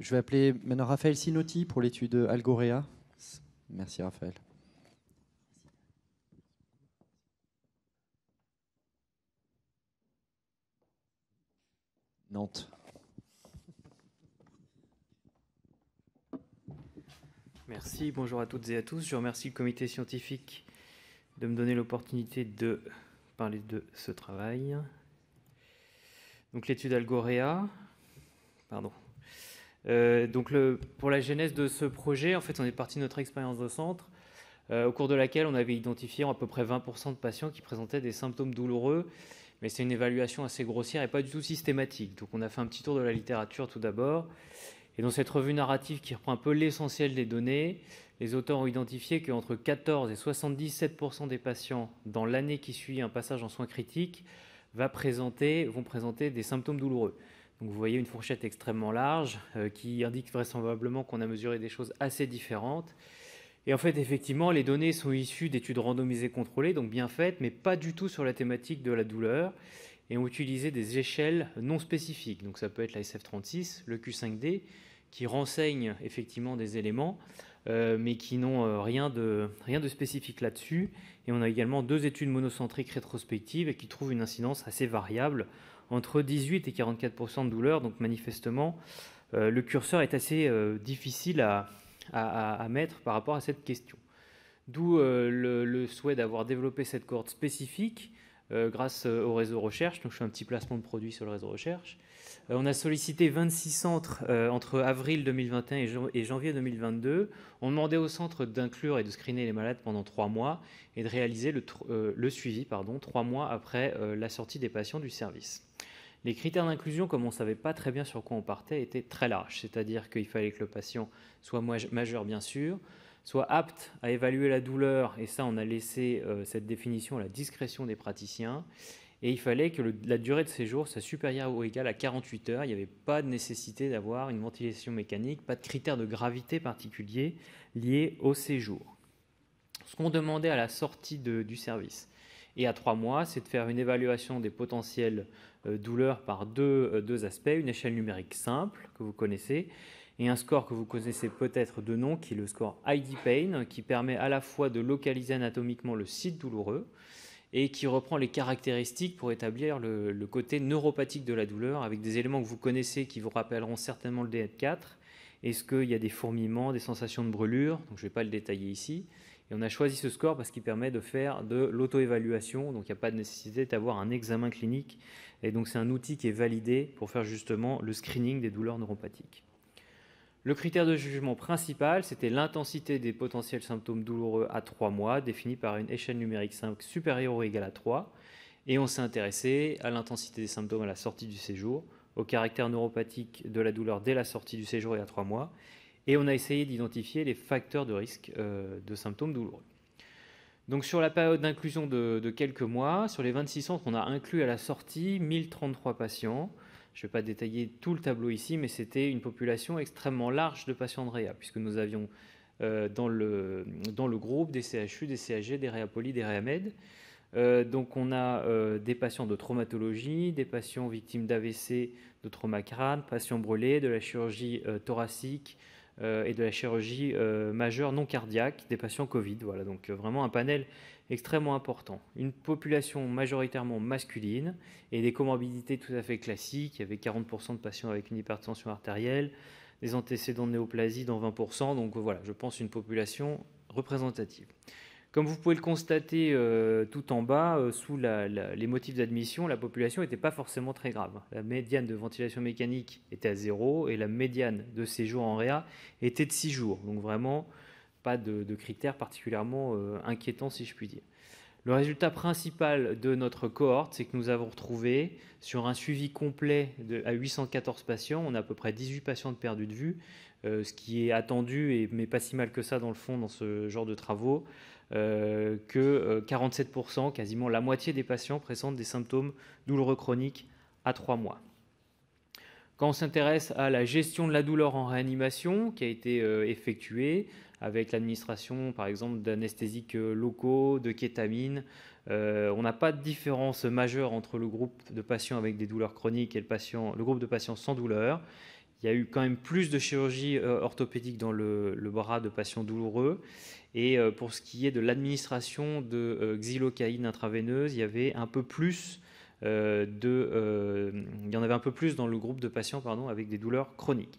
Je vais appeler maintenant Raphaël Sinotti pour l'étude Algorea. Merci Raphaël. Nantes. Merci, bonjour à toutes et à tous. Je remercie le comité scientifique de me donner l'opportunité de parler de ce travail. Donc l'étude Algorea, pardon. Pour la genèse de ce projet, en fait, on est parti de notre expérience de centre, au cours de laquelle on avait identifié à peu près 20% de patients qui présentaient des symptômes douloureux, mais c'est une évaluation assez grossière et pas du tout systématique. Donc on a fait un petit tour de la littérature tout d'abord. Et dans cette revue narrative qui reprend un peu l'essentiel des données, les auteurs ont identifié qu'entre 14 et 77% des patients dans l'année qui suit un passage en soins critiques vont présenter des symptômes douloureux. Donc vous voyez une fourchette extrêmement large qui indique vraisemblablement qu'on a mesuré des choses assez différentes. Et en fait, effectivement, les données sont issues d'études randomisées contrôlées, donc bien faites, mais pas du tout sur la thématique de la douleur, et ont utilisé des échelles non spécifiques. Donc ça peut être la SF36, le Q5D, qui renseignent effectivement des éléments, mais qui n'ont rien de spécifique là-dessus. Et on a également 2 études monocentriques rétrospectives et qui trouvent une incidence assez variable, entre 18 et 44% de douleur. Donc manifestement, le curseur est assez difficile à mettre par rapport à cette question. D'où le souhait d'avoir développé cette cohorte spécifique grâce au réseau recherche. Donc je fais un petit placement de produit sur le réseau recherche. On a sollicité 26 centres entre avril 2021 et janvier 2022. On demandait aux centres d'inclure et de screener les malades pendant 3 mois et de réaliser le suivi 3 mois après la sortie des patients du service. Les critères d'inclusion, comme on ne savait pas très bien sur quoi on partait, étaient très larges, c'est-à-dire qu'il fallait que le patient soit majeur bien sûr, soit apte à évaluer la douleur, et ça on a laissé cette définition à la discrétion des praticiens, et il fallait que la durée de séjour soit supérieure ou égale à 48 heures. Il n'y avait pas de nécessité d'avoir une ventilation mécanique, pas de critères de gravité particuliers liés au séjour. Ce qu'on demandait à la sortie du service et à 3 mois, c'est de faire une évaluation des potentielles douleurs par deux aspects, une échelle numérique simple que vous connaissez et un score que vous connaissez peut-être de nom, qui est le score ID Pain, qui permet à la fois de localiser anatomiquement le site douloureux et qui reprend les caractéristiques pour établir le côté neuropathique de la douleur, avec des éléments que vous connaissez qui vous rappelleront certainement le DN4. Est-ce qu'il y a des fourmillements, des sensations de brûlure? Donc, je ne vais pas le détailler ici. Et on a choisi ce score parce qu'il permet de faire de l'auto-évaluation, donc il n'y a pas de nécessité d'avoir un examen clinique. Et donc c'est un outil qui est validé pour faire justement le screening des douleurs neuropathiques. Le critère de jugement principal, c'était l'intensité des potentiels symptômes douloureux à 3 mois, définie par une échelle numérique 5 supérieure ou égale à 3. Et on s'est intéressé à l'intensité des symptômes à la sortie du séjour, au caractère neuropathique de la douleur dès la sortie du séjour et à 3 mois. Et on a essayé d'identifier les facteurs de risque de symptômes douloureux. Donc sur la période d'inclusion de quelques mois, sur les 26 centres, on a inclus à la sortie 1033 patients. Je ne vais pas détailler tout le tableau ici, mais c'était une population extrêmement large de patients de réa, puisque nous avions dans le groupe des CHU, des CHG, des réapolis, des réamed. Donc on a des patients de traumatologie, des patients victimes d'AVC, de trauma crâne, patients brûlés, de la chirurgie thoracique et de la chirurgie majeure non cardiaque, des patients Covid. Voilà, donc vraiment un panel extrêmement important. Une population majoritairement masculine et des comorbidités tout à fait classiques. Il y avait 40% de patients avec une hypertension artérielle, des antécédents de néoplasie dans 20%. Donc voilà, je pense une population représentative. Comme vous pouvez le constater tout en bas, sous les motifs d'admission, la population n'était pas forcément très grave. La médiane de ventilation mécanique était à 0 et la médiane de séjour en réa était de 6 jours. Donc vraiment, pas de critères particulièrement inquiétants, si je puis dire. Le résultat principal de notre cohorte, c'est que nous avons retrouvé, sur un suivi complet à 814 patients, on a à peu près 18 patients de perdus de vue, ce qui est attendu, mais pas si mal que ça dans le fond, dans ce genre de travaux, que 47%, quasiment la moitié des patients, présentent des symptômes douloureux chroniques à 3 mois. Quand on s'intéresse à la gestion de la douleur en réanimation, qui a été effectuée, avec l'administration, par exemple, d'anesthésiques locaux, de kétamine, on n'a pas de différence majeure entre le groupe de patients avec des douleurs chroniques et le groupe de patients sans douleur. il y a eu quand même plus de chirurgie orthopédique dans le bras de patients douloureux. Et pour ce qui est de l'administration de xylocaïne intraveineuse, il y avait un peu plus il y en avait un peu plus dans le groupe de patients avec des douleurs chroniques.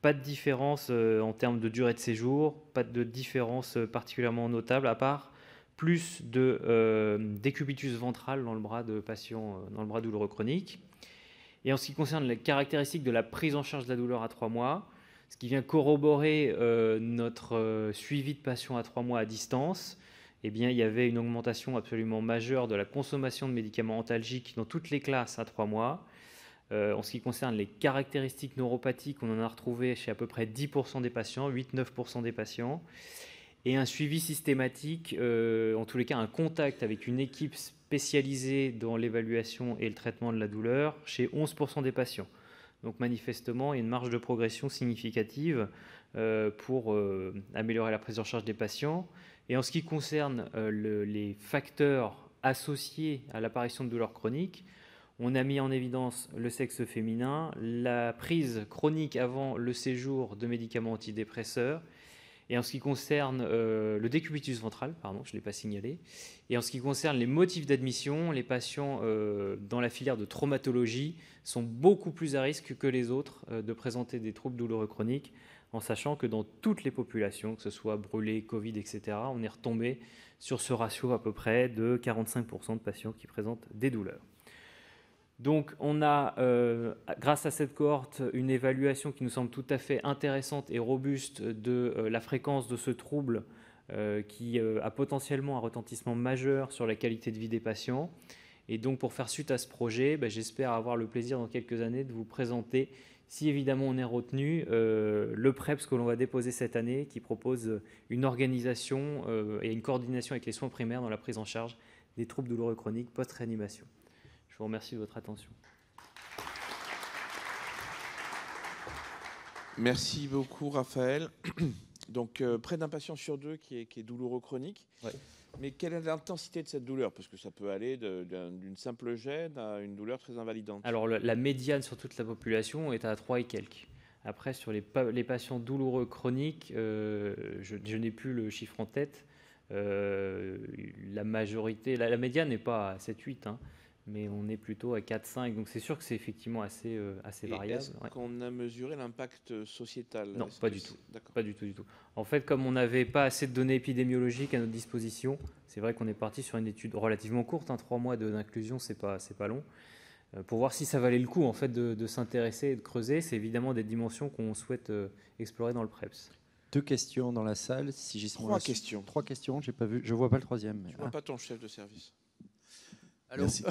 Pas de différence en termes de durée de séjour, pas de différence particulièrement notable, à part plus de décubitus ventral dans le bras de patients dans le bras douloureux chronique. Et en ce qui concerne les caractéristiques de la prise en charge de la douleur à 3 mois, ce qui vient corroborer notre suivi de patients à 3 mois à distance, eh bien, il y avait une augmentation absolument majeure de la consommation de médicaments antalgiques dans toutes les classes à 3 mois. En ce qui concerne les caractéristiques neuropathiques, on en a retrouvé chez à peu près 10% des patients, 8-9% des patients. Et un suivi systématique, en tous les cas un contact avec une équipe spécialisée dans l'évaluation et le traitement de la douleur chez 11% des patients. Donc manifestement, il y a une marge de progression significative pour améliorer la prise en charge des patients. Et en ce qui concerne les facteurs associés à l'apparition de douleurs chroniques, on a mis en évidence le sexe féminin, la prise chronique avant le séjour de médicaments antidépresseurs. Et en ce qui concerne le décubitus ventral, je ne l'ai pas signalé, et en ce qui concerne les motifs d'admission, les patients dans la filière de traumatologie sont beaucoup plus à risque que les autres de présenter des troubles douloureux chroniques, en sachant que dans toutes les populations, que ce soit brûlés, Covid, etc., on est retombé sur ce ratio à peu près de 45% de patients qui présentent des douleurs. Donc on a, grâce à cette cohorte, une évaluation qui nous semble tout à fait intéressante et robuste de la fréquence de ce trouble qui a potentiellement un retentissement majeur sur la qualité de vie des patients. Et donc pour faire suite à ce projet, j'espère avoir le plaisir dans quelques années de vous présenter, si évidemment on est retenu, le PREPS que l'on va déposer cette année, qui propose une organisation et une coordination avec les soins primaires dans la prise en charge des troubles douloureux chroniques post-réanimation. Je vous remercie de votre attention. Merci beaucoup, Raphaël. Donc, près d'un patient sur deux qui est douloureux chronique. Ouais. Mais quelle est l'intensité de cette douleur? Parce que ça peut aller d'une simple gêne à une douleur très invalidante. Alors, la médiane sur toute la population est à 3 et quelques. Après, sur les patients douloureux chroniques, je n'ai plus le chiffre en tête. La majorité, la médiane n'est pas à 7-8, mais on est plutôt à 4-5. Donc c'est sûr que c'est effectivement assez variable. Est-ce qu'on a mesuré l'impact sociétal? Non, pas du tout. Pas du tout. En fait, comme on n'avait pas assez de données épidémiologiques à notre disposition, c'est vrai qu'on est parti sur une étude relativement courte, 3 mois d'inclusion, c'est pas long, pour voir si ça valait le coup en fait de s'intéresser et de creuser. C'est évidemment des dimensions qu'on souhaite explorer dans le PREPS. 2 questions dans la salle. Si j'ai 3 questions. 3 questions, j'ai pas vu. Je vois pas le troisième. Je vois pas ton chef de service. Allô. Merci.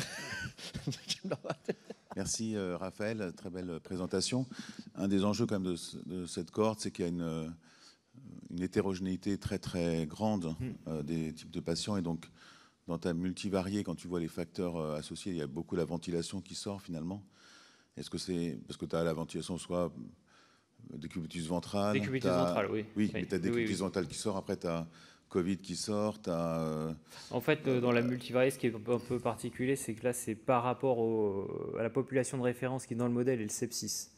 Merci Raphaël, très belle présentation. Un des enjeux quand même de cette cohorte, c'est qu'il y a une hétérogénéité très très grande des types de patients, et donc dans ta multivariée, quand tu vois les facteurs associés, il y a beaucoup la ventilation qui sort finalement. Est-ce que c'est parce que tu as la ventilation soit décubitus ventral? Décubitus ventral, oui. Oui, mais tu as décubitus ventral qui sort, après tu as Covid qui sort. En fait, dans la multivariée, ce qui est un peu particulier, c'est que là, c'est par rapport à la population de référence qui, dans le modèle, est le sepsis.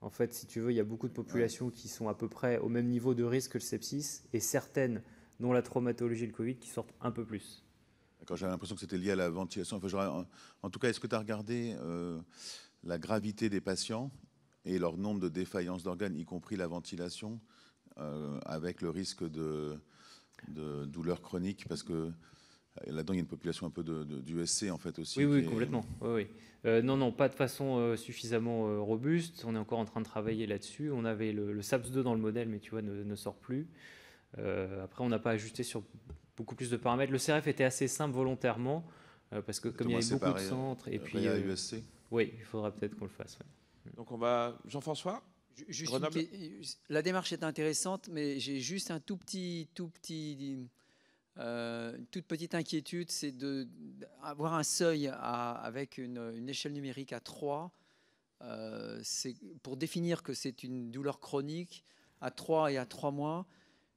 En fait, si tu veux, il y a beaucoup de populations qui sont à peu près au même niveau de risque que le sepsis, et certaines, dont la traumatologie et le Covid, qui sortent un peu plus. D'accord, j'avais l'impression que c'était lié à la ventilation. Enfin, en tout cas, est-ce que tu as regardé la gravité des patients et leur nombre de défaillances d'organes, y compris la ventilation, avec le risque de douleurs chroniques, parce que là-dedans il y a une population un peu d'USC en fait aussi. Oui, complètement. Oui. Non, pas de façon suffisamment robuste. On est encore en train de travailler là-dessus. On avait le SAPS2 dans le modèle, mais tu vois, ne sort plus. Après, on n'a pas ajusté sur beaucoup plus de paramètres. Le CRF était assez simple volontairement, parce que comme il y avait beaucoup de centres, et puis USC. Oui, il faudra peut-être qu'on le fasse. Ouais. Donc on va, Jean-François. La démarche est intéressante, mais j'ai juste un toute petite inquiétude, c'est d'avoir un seuil avec une échelle numérique à 3. C'est pour définir que c'est une douleur chronique à 3 et à 3 mois.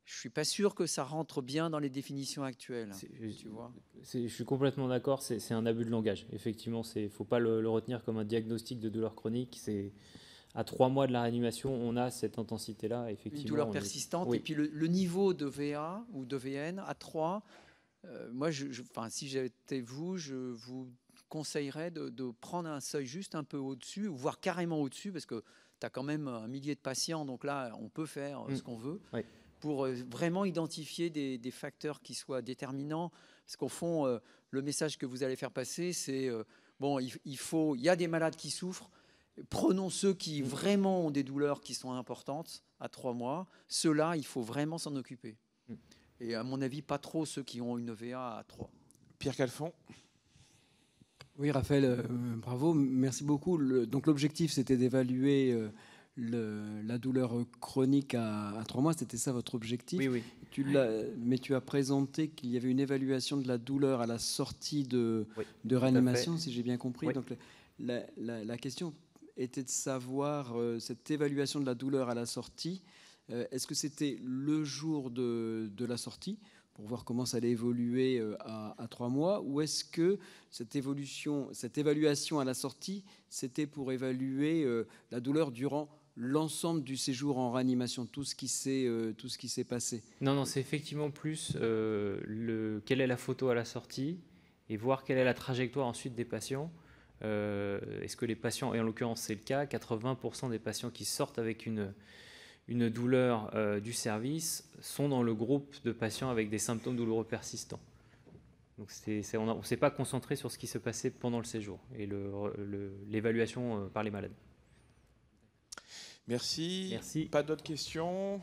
Je ne suis pas sûr que ça rentre bien dans les définitions actuelles. Tu vois, je suis complètement d'accord, c'est un abus de langage. Effectivement, il ne faut pas le retenir comme un diagnostic de douleur chronique. à 3 mois de la réanimation, on a cette intensité-là, effectivement. Une douleur persistante. Oui. Et puis le niveau de VA ou de VN à 3, moi, si j'étais vous, je vous conseillerais de prendre un seuil juste un peu au-dessus, voire carrément au-dessus, parce que tu as quand même un millier de patients, donc là, on peut faire ce qu'on veut, Oui. pour vraiment identifier des facteurs qui soient déterminants. Parce qu'au fond, le message que vous allez faire passer, c'est, il y a des malades qui souffrent, prenons ceux qui vraiment ont des douleurs qui sont importantes à 3 mois. Ceux-là, il faut vraiment s'en occuper. Et à mon avis, pas trop ceux qui ont une VA à 3. Pierre Calfon. Oui, Raphaël, bravo, merci beaucoup. Donc l'objectif, c'était d'évaluer la douleur chronique à 3 mois. C'était ça votre objectif. Oui, oui. Mais tu as présenté qu'il y avait une évaluation de la douleur à la sortie de réanimation, si j'ai bien compris. Oui. Donc la question était de savoir cette évaluation de la douleur à la sortie. Est-ce que c'était le jour de la sortie pour voir comment ça allait évoluer à 3 mois, ou est-ce que cette évaluation à la sortie, c'était pour évaluer la douleur durant l'ensemble du séjour en réanimation, tout ce qui s'est passé? Non, c'est effectivement plus quelle est la photo à la sortie et voir quelle est la trajectoire ensuite des patients. Est-ce que les patients, et en l'occurrence c'est le cas, 80% des patients qui sortent avec une douleur du service sont dans le groupe de patients avec des symptômes douloureux persistants. Donc on ne s'est pas concentré sur ce qui se passait pendant le séjour et l'évaluation par les malades. Merci. Merci. Pas d'autres questions.